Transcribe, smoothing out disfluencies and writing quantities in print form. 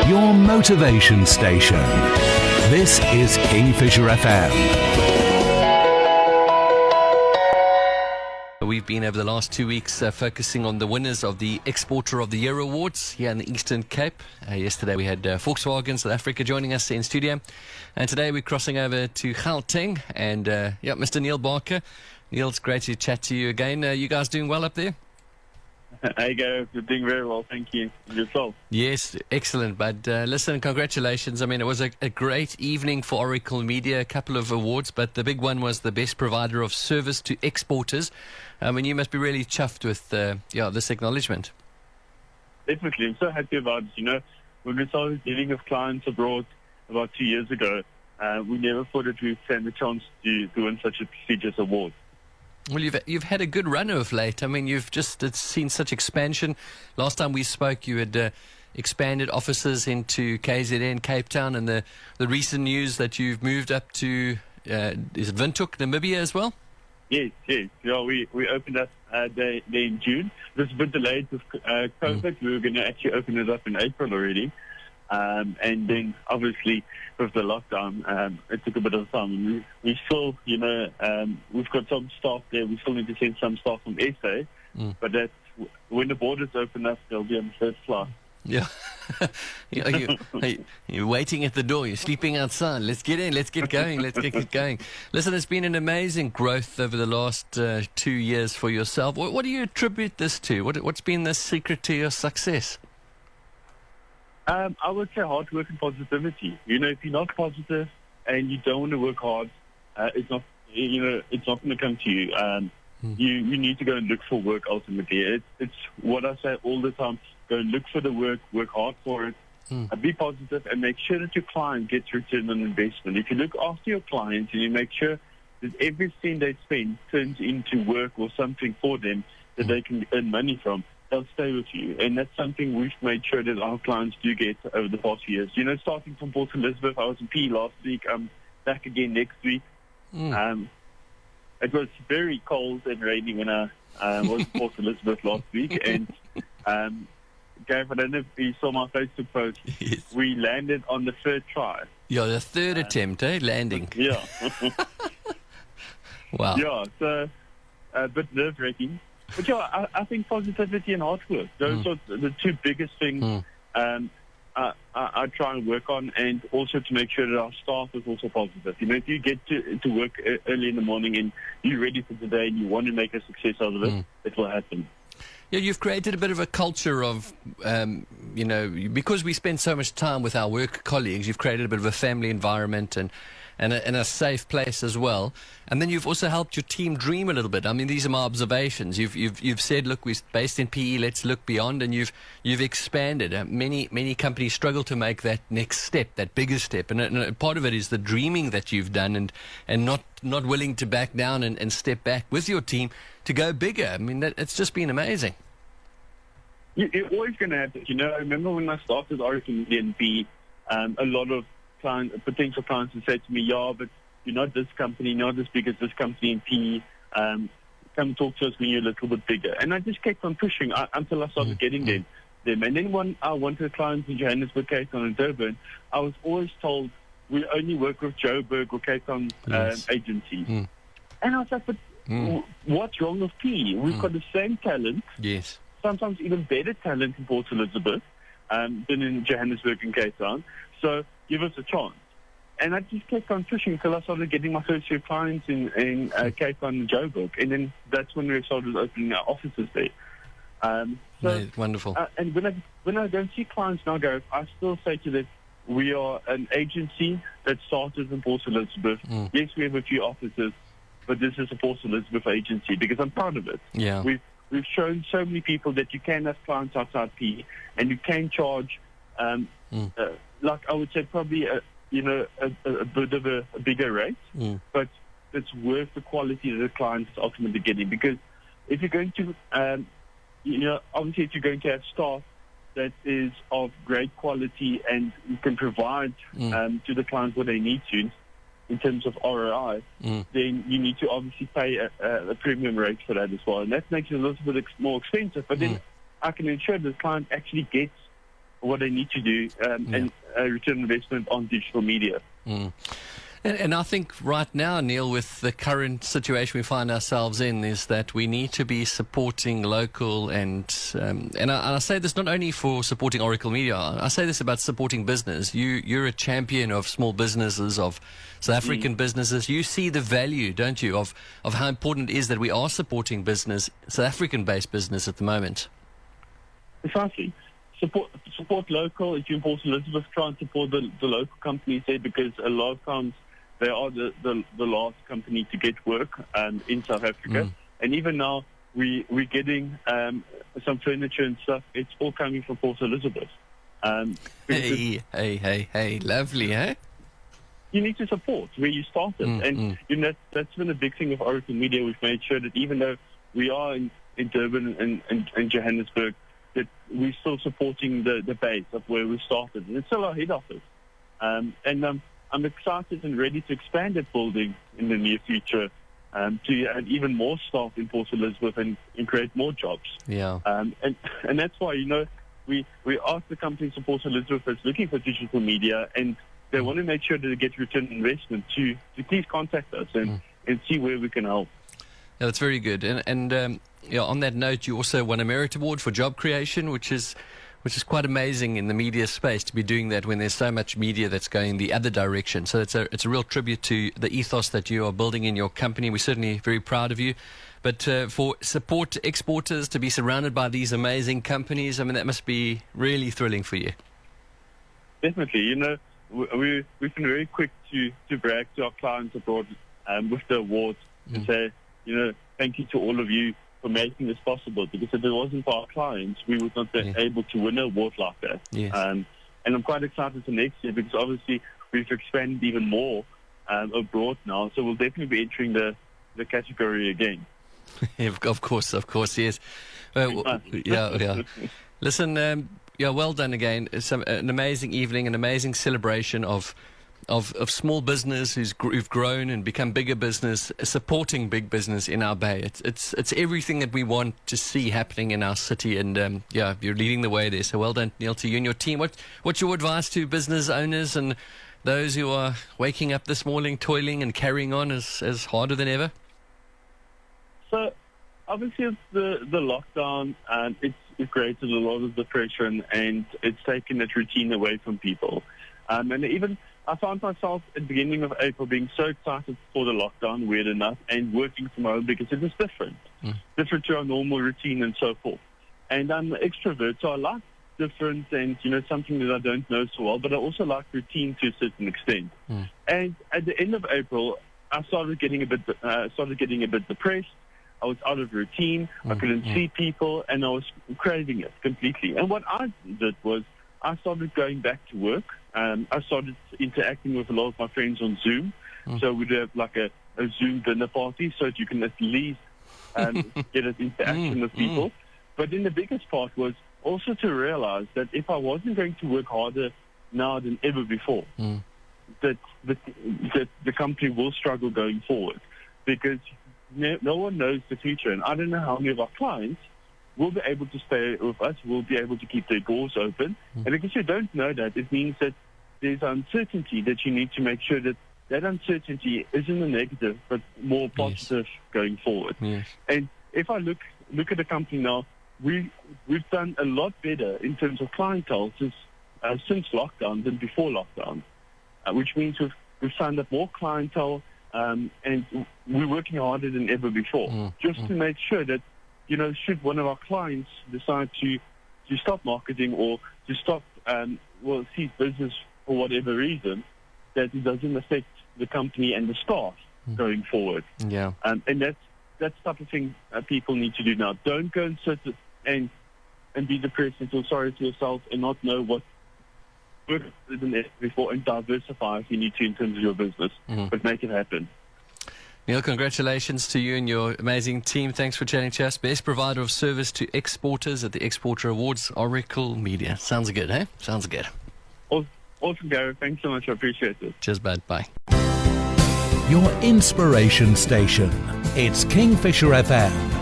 your motivation station. This is Kingfisher FM. We've been over the last 2 weeks focusing on the winners of the Exporter of the Year Awards here in the Eastern Cape. Yesterday we had Volkswagen South Africa joining us in studio, and today we're crossing over to Gauteng and Mr. Neil Barker. Neil, it's great to chat to you again. You guys doing well up there? Hey, Gareth, you're doing very well, thank you. And yourself? Yes, excellent. But listen, congratulations. I mean, it was a great evening for Oracle Media, a couple of awards, but the big one was the best provider of service to exporters. I mean, you must be really chuffed with this acknowledgement. Definitely, I'm so happy about it. You know, when we started dealing with clients abroad about 2 years ago, we never thought that we'd stand the chance to win such a prestigious award. Well, you've had a good run of late. I mean, you've just seen such expansion. Last time we spoke, you had expanded offices into KZN, Cape Town, and the recent news that you've moved up to, is it Windhoek, Namibia as well? Yes. Yeah, we opened up there in June. It was a bit delayed with COVID. We were going to actually open it up in April already. And then, obviously, with the lockdown, it took a bit of time. We still, we've got some staff there. We still need to send some staff from SA. But that's, when the borders open up, they'll be on the first flight. Yeah. You're waiting at the door. You're sleeping outside. Let's get in. Let's get going. Let's get going. Listen, it's been an amazing growth over the last 2 years for yourself. What do you attribute this to? What's been the secret to your success? I would say hard work and positivity. You know, if you're not positive and you don't want to work hard, it's not going to come to you. You need to go and look for work ultimately. It's what I say all the time. Go and look for the work hard for it, be positive, and make sure that your client gets return on investment. If you look after your clients and you make sure that every cent they spend turns into work or something for them that they can earn money from, they'll stay with you. And that's something we've made sure that our clients do get over the past few years. You know, starting from Port Elizabeth, I was in PE last week. I'm back again next week. It was very cold and rainy when I was in Port Elizabeth last week. And Gareth, I don't know if you saw my Facebook post. Yes. We landed on the third try. Yeah, the third attempt, landing. Yeah. Wow. Yeah, so a bit nerve-wracking. But yeah, I think positivity and hard work, those are the two biggest things I try and work on, and also to make sure that our staff is also positive. You know, if you get to work early in the morning and you're ready for the day and you want to make a success out of it, it will happen. Yeah, you've created a bit of a culture of, because we spend so much time with our work colleagues, you've created a bit of a family environment and a safe place as well. And then you've also helped your team dream a little bit. I mean, these are my observations. You've said, look, we're based in PE, let's look beyond, and you've expanded. Many companies struggle to make that next step, that bigger step. And part of it is the dreaming that you've done and not willing to back down and step back with your team to go bigger. I mean, it's just been amazing. You're always going to have it. You know, I remember when I started Oracle Media in PE, a lot of potential clients would say to me, yeah, but you're not this company, not as big as this company in PE. Come talk to us when you're a little bit bigger. And I just kept on pushing until I started getting them. And then when I wanted clients in Johannesburg, Cape Town and Durban, I was always told we only work with Joburg or Cape Town agencies. And I was like, but what's wrong with PE? We've got the same talent. Yes. Sometimes even better talent in Port Elizabeth than in Johannesburg and Cape Town. So give us a chance. And I just kept on pushing until I started getting my first few clients in Cape Town and Joburg. And then that's when we started opening our offices there. Wonderful. And when I don't see clients now, Gareth, I still say to them, we are an agency that started in Port Elizabeth. Yes, we have a few offices, but this is a Port Elizabeth agency because I'm proud of it. Yeah. We've shown so many people that you can have clients outside PE and you can charge, like I would say, probably a bit of a bigger rate, but it's worth the quality that the client is ultimately getting. Because if you're going to, obviously if you're going to have staff that is of great quality and you can provide to the client what they need to, in terms of ROI, then you need to obviously pay a premium rate for that as well. And that makes it a little bit more expensive. But then I can ensure the client actually gets what they need to do and return investment on digital media. And I think right now, Neil, with the current situation we find ourselves in, is that we need to be supporting local and I say this not only for supporting Oracle Media. I say this about supporting business. You're a champion of small businesses, of South African businesses. You see the value, don't you, of how important it is that we are supporting business, South African-based business at the moment. Precisely. Support local. If you're in Port Elizabeth, try and support the local companies there, because a lot of times they are the last company to get work in South Africa. And even now, we're getting some furniture and stuff. It's all coming from Port Elizabeth. Hey, lovely, eh? You need to support where you started. And you know, that's been a big thing of Oracle Media. We've made sure that even though we are in Durban and Johannesburg, that we're still supporting the base of where we started. And it's still our head office. I'm excited and ready to expand that building in the near future to add even more staff in Port Elizabeth and create more jobs. Yeah. And that's why, you know, we asked the companies in Port Elizabeth that's looking for digital media, and they want to make sure that they get return on investment to please contact us and see where we can help. Yeah, that's very good. And on that note, you also won a Merit Award for job creation, which is quite amazing in the media space to be doing that when there's so much media that's going the other direction. So it's a real tribute to the ethos that you are building in your company. We're certainly very proud of you. But for support exporters to be surrounded by these amazing companies, I mean, that must be really thrilling for you. Definitely. You know, we've been very quick to brag to our clients abroad with the awards and say, you know, thank you to all of you for making this possible, because if it wasn't for our clients, we would not be able to win an award like that. Yes. And I'm quite excited for next year, because obviously we've expanded even more abroad now, so we'll definitely be entering the category again. Of course, yes. Yeah. Listen, well done again. It's an amazing evening, an amazing celebration of small business who've grown and become bigger business, supporting big business in our bay. It's everything that we want to see happening in our city, and you're leading the way there. So well done, Neil, to you and your team. What's your advice to business owners and those who are waking up this morning, toiling and carrying on as harder than ever? So obviously it's the lockdown, and it's created a lot of depression, and it's taken that routine away from people. And even I found myself at the beginning of April being so excited for the lockdown, weird enough, and working from home, because it was different to our normal routine and so forth. And I'm an extrovert, so I like different and, you know, something that I don't know so well, but I also like routine to a certain extent. And at the end of April, I started getting a bit depressed. I was out of routine. I couldn't see people, and I was craving it completely. And what I did was I started going back to work. I started interacting with a lot of my friends on Zoom. So we'd have like a Zoom dinner party, so that you can at least get an interaction with people. But then the biggest part was also to realize that if I wasn't going to work harder now than ever before, that the company will struggle going forward, because no one knows the future. And I don't know how many of our clients will be able to stay with us, will be able to keep their doors open. And because you don't know that, it means that there's uncertainty that you need to make sure that uncertainty isn't a negative, but more positive going forward. And if I look at the company now, we've done a lot better in terms of clientele since lockdown than before lockdown, which means we've signed up more clientele, and we're working harder than ever before, just to make sure that, you know, should one of our clients decide to stop marketing or to stop cease business for whatever reason, that it doesn't affect the company and the staff going forward. And that's the type of thing people need to do now. Don't go and sit and be depressed and feel sorry to yourself and not know what work than ever before, and diversify if you need to in terms of your business, but make it happen. Neil, congratulations to you and your amazing team. Thanks for chatting to us. Best provider of service to exporters at the Exporter Awards, Oracle Media. Sounds good, eh? Sounds good. Awesome, Gareth. Thanks so much. I appreciate it. Cheers, bud. Bye. Your inspiration station. It's Kingfisher FM.